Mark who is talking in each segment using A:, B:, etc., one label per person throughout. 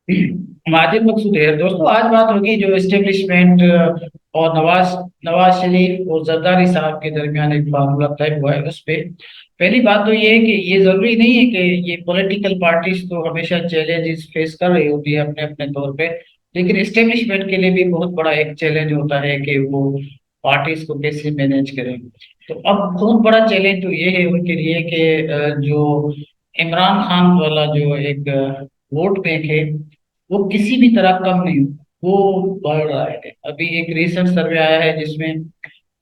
A: माजिद मकसूद है। दोस्तों, आज बात होगी जो एस्टेब्लिशमेंट और नवाज नवाज शरीफ और जरदारी साहब के दरमियान एक मामला तय हुआ है उस पे। पहली बात तो ये है कि ये जरूरी नहीं है कि ये पॉलिटिकल पार्टीज तो हमेशा चैलेंजेस फेस कर रही होती है अपने अपने तौर पे, लेकिन एस्टेब्लिशमेंट के लिए भी बहुत बड़ा एक चैलेंज होता है कि वो पार्टीज को कैसे मैनेज करें। तो अब बहुत बड़ा चैलेंज तो ये है उनके लिए कि जो इमरान खान वाला जो एक वोट बैंक है वो किसी भी तरह कम नहीं हो, वो बढ़ रहा है। अभी एक रिसेंट सर्वे आया है जिसमें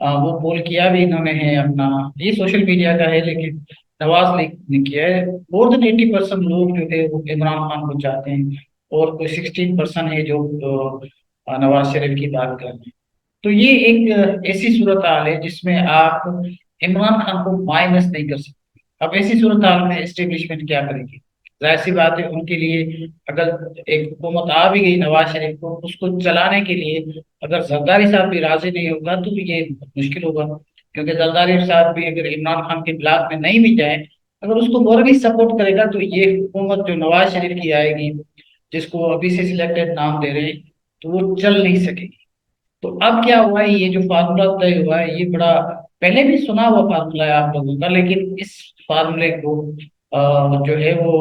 A: वो पोल किया भी इन्होंने है अपना, ये सोशल मीडिया का है लेकिन नवाज लीग ने किया है। मोर देन 80% लोग जो है वो इमरान खान को चाहते हैं और कोई 16% है जो नवाज शरीफ की बात कर रहे हैं। तो ये एक ऐसी सूरत हाल है जिसमें आप इमरान खान को माइनस नहीं कर सकते। अब ऐसी सूरत हाल में एस्टेब्लिशमेंट क्या करेगी? जाहिर सी बात है उनके लिए, अगर एक हुकूमत आ भी गई नवाज शरीफ को, उसको चलाने के लिए अगर जरदारी साहब भी राजी नहीं होगा तो ये मुश्किल होगा। क्योंकि जरदारी साहब भी अगर इमरान खान के ब्लॉक में नहीं भी जाए, अगर उसको मौलवी सपोर्ट करेगा तो ये हुकूमत जो नवाज शरीफ की आएगी, जिसको अभी से सिलेक्टेड नाम दे रहे हैं, तो वो चल नहीं सकेगी। तो अब क्या हुआ है, ये जो फार्मूला तय हुआ है ये बड़ा पहले भी सुना हुआ फार्मूला है आप लोगों का, लेकिन इस फार्मूले को जो है वो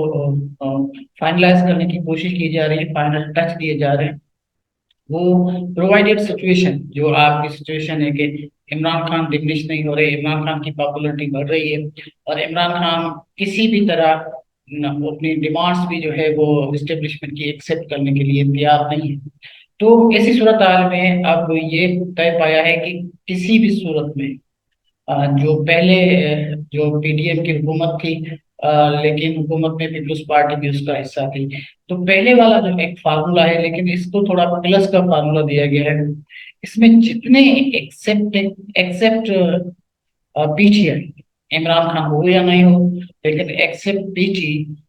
A: फाइनलाइज करने की कोशिश की जा रही है, फाइनल टच दिए जा रहे हैं। वो प्रोवाइडेड सिचुएशन, जो आपकी सिचुएशन है कि इमरान खान डिमिनिश नहीं हो रहे, इमरान खान की पॉपुलैरिटी बढ़ रही है और इमरान खान किसी भी तरह अपनी डिमांड्स भी जो है वो एस्टेब्लिशमेंट की एक्सेप्ट करने के लिए तैयार नहीं है। तो ऐसी सूरत हाल में अब ये तय पाया है कि किसी भी सूरत में जो पहले जो पीडीएम की हुकूमत थी, लेकिन हुकूमत में पीपल्स पार्टी भी उसका हिस्सा थी। तो पहले वाला जो एक फार्मूला है, लेकिन इसको थोड़ा प्लस का फार्मूला दिया गया है। इसमें जितने except except PTI, Imran Khan हो या नहीं हो, लेकिन एक्सेप्ट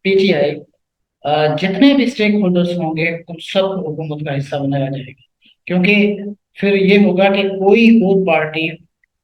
A: पीटीआई, जितने भी स्टेक होल्डर्स होंगे उन सब हुकूमत का हिस्सा बनाया जाएगा। क्योंकि फिर ये होगा कि कोई और पार्टी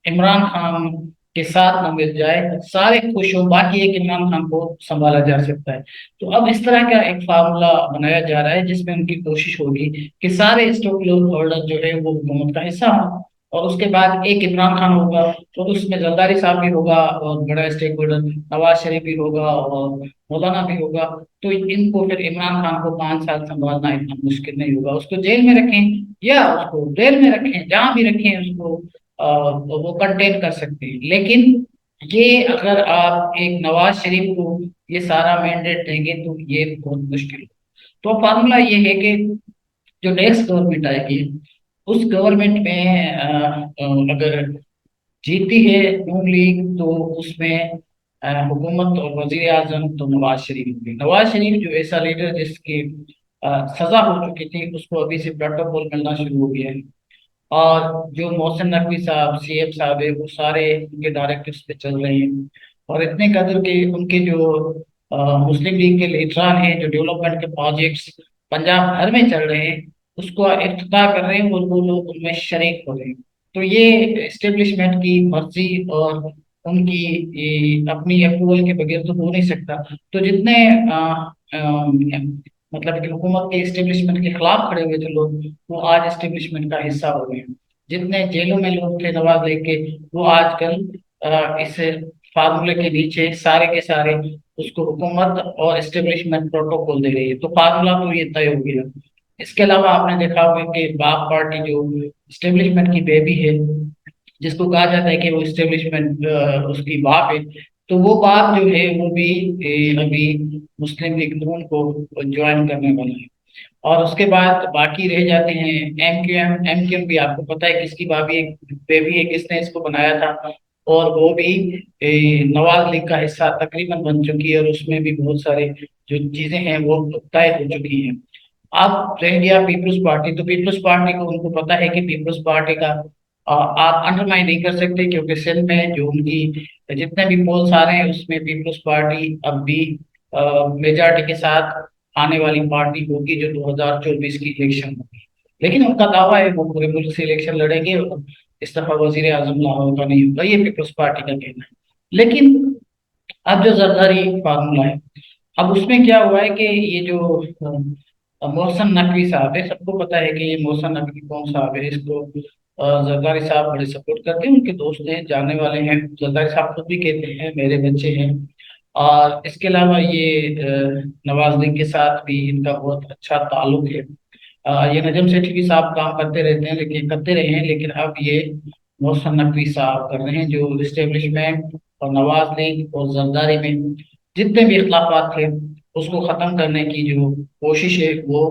A: इमरान खान के साथ न मिल जाए, सारे खुश हो, बाकी एक इमरान खान को संभाला जा सकता है। तो अब इस तरह का एक फार्मूला बनाया जा रहा है जिसमें उनकी कोशिश होगी कि सारे स्टॉक होल्डर जो है वो हुकूमत का हिस्सा हो, और उसके बाद एक इमरान खान होगा, तो उसमें जरदारी साहब भी होगा और बड़ा स्टेक होल्डर नवाज शरीफ भी होगा और मौलाना भी होगा। तो इनको फिर इमरान खान को 5 साल संभालना इतना मुश्किल नहीं होगा। उसको जेल में रखें या उसको जेल में रखें, जहां भी रखें उसको वो कंटेन कर सकते हैं। लेकिन ये अगर आप एक नवाज शरीफ को ये सारा मैंडेट देंगे तो ये बहुत मुश्किल हो। तो फार्मूला ये है कि जो नेक्स्ट गवर्नमेंट आएगी उस गवर्नमेंट में अगर जीती है नून लीग, तो उसमें हुकूमत और वजीर आजम तो नवाज शरीफ होंगे। नवाज शरीफ जो ऐसा लीडर जिसकी सजा हो चुकी थी, उसको अभी से प्रोटोकॉल मिलना शुरू हो गया है। और जो मोहसिन नकवी साहब सीएम साहब है वो सारे उनके डायरेक्टिव्स पे चल रहे हैं। और इतने कदर के उनके जो मुस्लिम लीग के लीडरान हैं, जो डेवलपमेंट के प्रोजेक्ट्स पंजाब भर में चल रहे हैं, उसको इफ्तिताह कर रहे हैं और वो लोग उनमें शरीक हो रहे हैं। तो ये एस्टेब्लिशमेंट की मर्जी और उनकी अपनी अप्रूवल के बगैर तो हो नहीं सकता। तो जितने मतलब कि हुकूमत के एस्टेब्लिशमेंट के खिलाफ खड़े हुए थे लोग, वो आज एस्टेब्लिशमेंट का हिस्सा हो गए हैं। जितने जेलों में लोग थे नवाज लीग के, वो आजकल इस फार्मूले के नीचे सारे के सारे उसको हुकूमत और एस्टेब्लिशमेंट प्रोटोकॉल दे रही है। तो फार्मूला तो ये तय हो गया। इसके अलावा आपने देखा होगा कि बाप पार्टी जो एस्टेब्लिशमेंट की बेबी है, जिसको कहा जाता है कि वो एस्टेब्लिशमेंट उसकी बाप है, तो वो बाप जो है वो भी अभी मुस्लिम लीग नून को ज्वाइन करने वाला है। और उसके बाद बाकी रह जाते हैं एम क्यू एम भी आपको पता है किसकी भाभी बेबी है, किसने इसको बनाया था। और वो भी नवाज लीग का हिस्सा तकरीबन बन चुकी है और उसमें भी बहुत सारे जो चीजें हैं वो तय हो चुकी हैं। अब रह गया पीपल्स पार्टी। तो पीपल्स पार्टी को उनको पता है कि पीपल्स पार्टी का आप अंडरमाइन नहीं कर सकते, क्योंकि सिंध में जो उनकी जितने भी पोल्स आ रहे हैं उसमें पीपल्स पार्टी अब भी मेजॉरिटी के साथ आने वाली पार्टी होगी जो 2024 की इलेक्शन होगी। लेकिन उनका दावा है वो पूरे मुल्क से इलेक्शन लड़ेंगे और इस दफा वजीर आजम लाहौर का नहीं होगा, ये पीपल्स पार्टी का कहना है। लेकिन अब जो जरदारी फार्मूला है, अब उसमें क्या हुआ है कि ये जो मोहसन नकवी साहब है। सबको पता है कि ये मोहसन नकवी कौन साहब है। इसको जरदारी साहब बड़े सपोर्ट करते हैं, उनके दोस्त हैं, जानने वाले हैं। जरदारी साहब खुद भी कहते हैं मेरे बच्चे हैं। और इसके अलावा ये नवाजुद्दीन के साथ भी इनका बहुत अच्छा ताल्लुक है। ये नजम सेठी भी साहब काम करते रहते हैं, लेकिन करते रहे हैं, लेकिन अब ये मोहसन नकवी साहब कर रहे हैं, जो इस्टेब्लिशमेंट और नवाज लीग और जरदारी में जितने भी इख्लाफात थे उसको खत्म करने की जो कोशिश है वो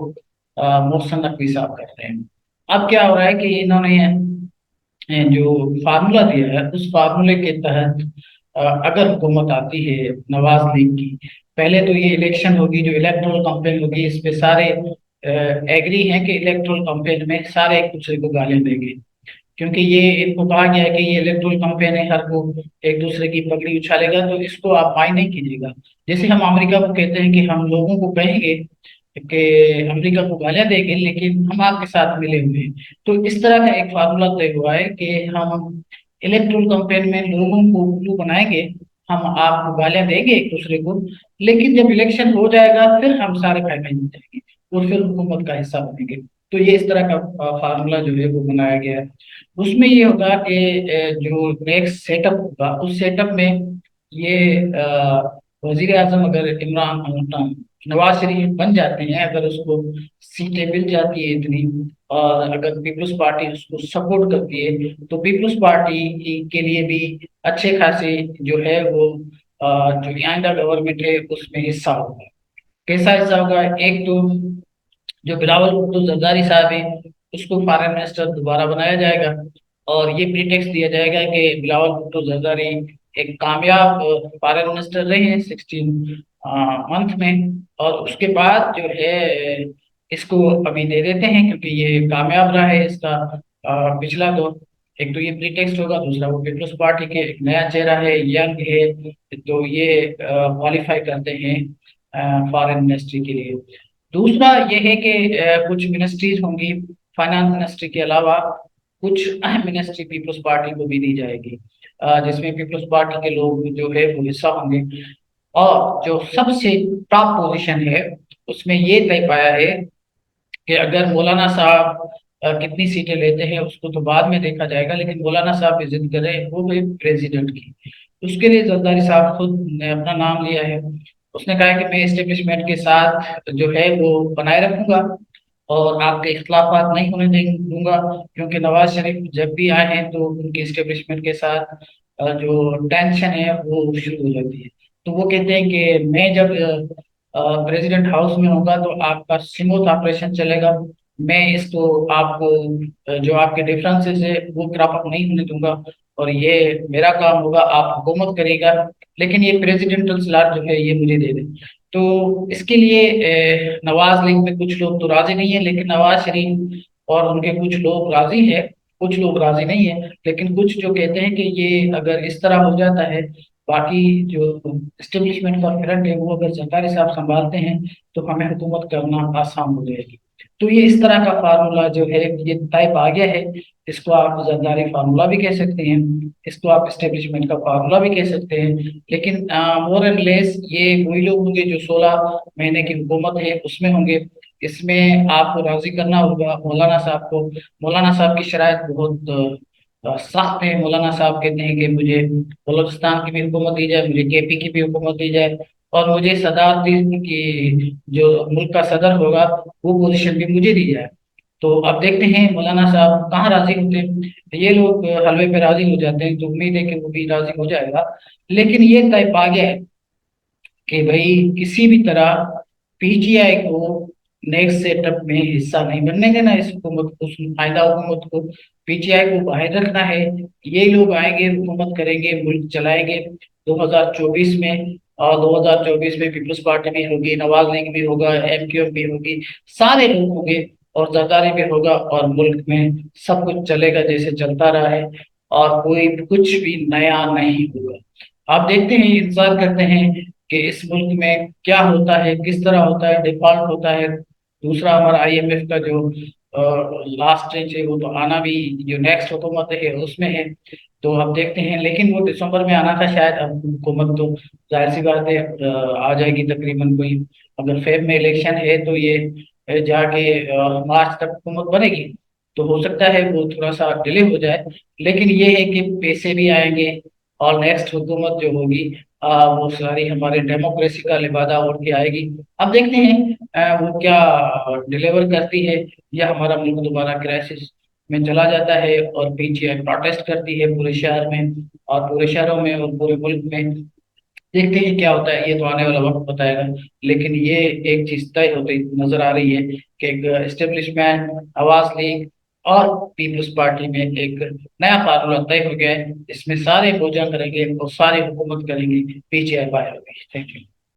A: मोहसन नकवी साहब कर रहे हैं। अब क्या हो रहा है कि इन्होंने जो फार्मूला दिया है उस फार्मूले के तहत अगर हुकूमत आती है नवाज लीग की, पहले तो ये इलेक्शन होगी, जो इलेक्टोरल कैंपेन होगी, इस पे सारे एग्री हैं कि इलेक्टोरल कैंपेन में सारे एक दूसरे को गालियां देंगे, क्योंकि ये इनको कहा गया है कि ये इलेक्टोरल कैंपेन है, हर को एक दूसरे की पगड़ी उछालेगा, तो इसको आप माइंड नहीं कीजिएगा। जैसे हम अमेरिका को कहते हैं कि हम लोगों को कहेंगे कि अमेरिका को गालियां देंगे लेकिन हम आपके साथ मिले हुए हैं, तो इस तरह का एक फार्मूला तय हुआ है कि हम इलेक्टोरल कैंपेन में लोगों को उल्लू बनाएंगे, हम आपको गालियां देंगे एक दूसरे को, लेकिन जब इलेक्शन हो जाएगा फिर हम सारे फायदे मिल जाएंगे और फिर हुकूमत का हिस्सा बनेंगे। तो ये इस तरह का फार्मूला जो है वो बनाया गया है। उसमें ये होगा कि जो नेक्स्ट सेटअप होगा उस सेटअप में ये वजीर आजम अगर नवाज शरीफ बन जाते हैं, अगर उसको सीटें मिल जाती है इतनी, और अगर पीपल्स पार्टी उसको सपोर्ट करती है, तो पीपल्स पार्टी के लिए भी अच्छे खासे जो है वो जो आइंदा गवर्नमेंट है उसमें हिस्सा होगा। कैसा हिस्सा होगा? एक तो जो बिलावल भुट्टो जरदारी साहब है उसको फॉरेन मिनिस्टर दोबारा बनाया जाएगा, और ये प्रीटेक्स्ट दिया जाएगा कि बिलावल भुट्टो जरदारी एक कामयाब फॉरेन मिनिस्टर रहे हैं 16 मंथ में, और उसके बाद जो है इसको अभी दे देते हैं क्योंकि ये कामयाब रहा है इसका पिछला दौर। एक तो ये प्रीटेक्स्ट होगा, दूसरा वो पीपल्स पार्टी के एक नया चेहरा है, यंग है, तो ये क्वालिफाई करते हैं फॉरेन मिनिस्ट्री के लिए। दूसरा ये है कि कुछ मिनिस्ट्रीज होंगी फाइनेंस मिनिस्ट्री के अलावा, कुछ अहम मिनिस्ट्री पीपल्स पार्टी को भी दी जाएगी, जिसमें पीपल्स पार्टी के लोग जो है वो हिस्सा होंगे। और जो सबसे टॉप पोजीशन है उसमें ये तय पाया है कि अगर मौलाना साहब कितनी सीटें लेते हैं उसको तो बाद में देखा जाएगा, लेकिन मौलाना साहब भी जिद करें वो भी प्रेसिडेंट की, उसके लिए जरदारी साहब खुद ने अपना नाम लिया है। उसने कहा है कि मैं एस्टेब्लिशमेंट के साथ जो है वो बनाए रखूंगा और आपके इख्तलाफात नहीं होने दूंगा, क्योंकि नवाज शरीफ जब भी आए हैं तो उनके एस्टेब्लिशमेंट के साथ जो टेंशन है वो शुरू हो जाती है। तो वो कहते हैं कि मैं जब प्रेसिडेंट हाउस में होगा तो आपका स्मूथ ऑपरेशन चलेगा, मैं इसको आपको जो आपके डिफरेंसेस है वो क्रॉप अप नहीं होने दूंगा, और ये मेरा काम होगा, आप हुकूमत करेगा, लेकिन ये प्रेसिडेंटल सलाह जो है ये मुझे दे दें। तो इसके लिए नवाज लीग में कुछ लोग तो राजी नहीं है, लेकिन नवाज शरीफ और उनके कुछ लोग राजी है, कुछ लोग राजी नहीं है, लेकिन कुछ जो कहते हैं कि ये अगर इस तरह हो जाता है, बाकी जो इस्टेब्लिशमेंट का फ्रंट है वो अगर सरकारी साहब संभालते हैं तो हमें हुकूमत करना आसान हो जाएगी। तो ये इस तरह का फार्मूला जो है ये टाइप आ गया है। इसको आप जरदारी फार्मूला भी कह सकते हैं, इसको आप इस्टेब्लिशमेंट का फार्मूला भी कह सकते हैं, लेकिन मोर एंड लेस ये वही लोग होंगे जो 16 महीने की हुकूमत है उसमें होंगे। इसमें आपको राजी करना होगा मौलाना साहब को। मौलाना साहब की शराइत बहुत सख्त है। मौलाना साहब कहते हैं कि मुझे बलूचिस्तान की भी हुकूमत दी जाए, मुझे केपी की भी हुकूमत दी जाए, और मुझे सदारती की जो मुल्क का सदर होगा वो पोजीशन भी मुझे दी जाए। तो अब देखते हैं मौलाना साहब कहाँ राजी होते हैं। ये लोग हलवे पे राजी हो जाते हैं तो उम्मीद है कि वो भी राजी हो जाएगा, लेकिन ये तय पा गया है कि भाई किसी भी तरह पीटीआई को नेक्स्ट सेटअप में हिस्सा नहीं बनने देना, इस हुकूमत को, उस आइंदा हुकूमत को पीटीआई को बाहर रखना है। ये लोग आएंगे, हुकूमत करेंगे, मुल्क चलाएंगे 2024 में, और 2024 में पीपल्स पार्टी भी होगी, नवाज लीग भी होगा, एमक्यूएम भी होगी, सारे लोग होंगे, और जरदारी भी होगा, और मुल्क में सब कुछ चलेगा जैसे चलता रहा है, और कोई कुछ भी नया नहीं होगा। आप देखते हैं, इंतजार करते हैं कि इस मुल्क में क्या होता है, किस तरह होता है, डिफॉल्ट होता है। दूसरा हमारा आईएमएफ का जो लास्ट स्टेज है वो तो आना भी, जो नेक्स्ट हुकूमत है उसमें है, तो अब देखते हैं, लेकिन वो दिसंबर में आना था शायद, अब हुकूमत तो जाहिर सी बात है आ जाएगी तकरीबन, कोई अगर फेब में इलेक्शन है तो ये जाके मार्च तक हुकूमत बनेगी, तो हो सकता है वो थोड़ा सा डिले हो जाए। लेकिन ये है कि पैसे भी आएंगे, और नेक्स्ट हुकूमत जो होगी वो सारी हमारे डेमोक्रेसी का लिबादा ओढ़ के आएगी। अब देखते हैं वो क्या डिलीवर करती है, या हमारा मुल्क दोबारा क्राइसिस में चला जाता है और पीछे प्रोटेस्ट करती है पूरे शहर में, और पूरे शहरों में और पूरे मुल्क में। देखते हैं क्या होता है, ये तो आने वाला वक्त बताएगा। लेकिन ये एक चीज तय होती नजर आ रही है कि एक एस्टेब्लिशमेंट, आवाज लीग और पीपल्स पार्टी में एक नया फार्मूला तय हो गया है। इसमें सारे भोजन करेंगे और सारे हुकूमत करेंगे, पीछे बाहर होगी। Thank you.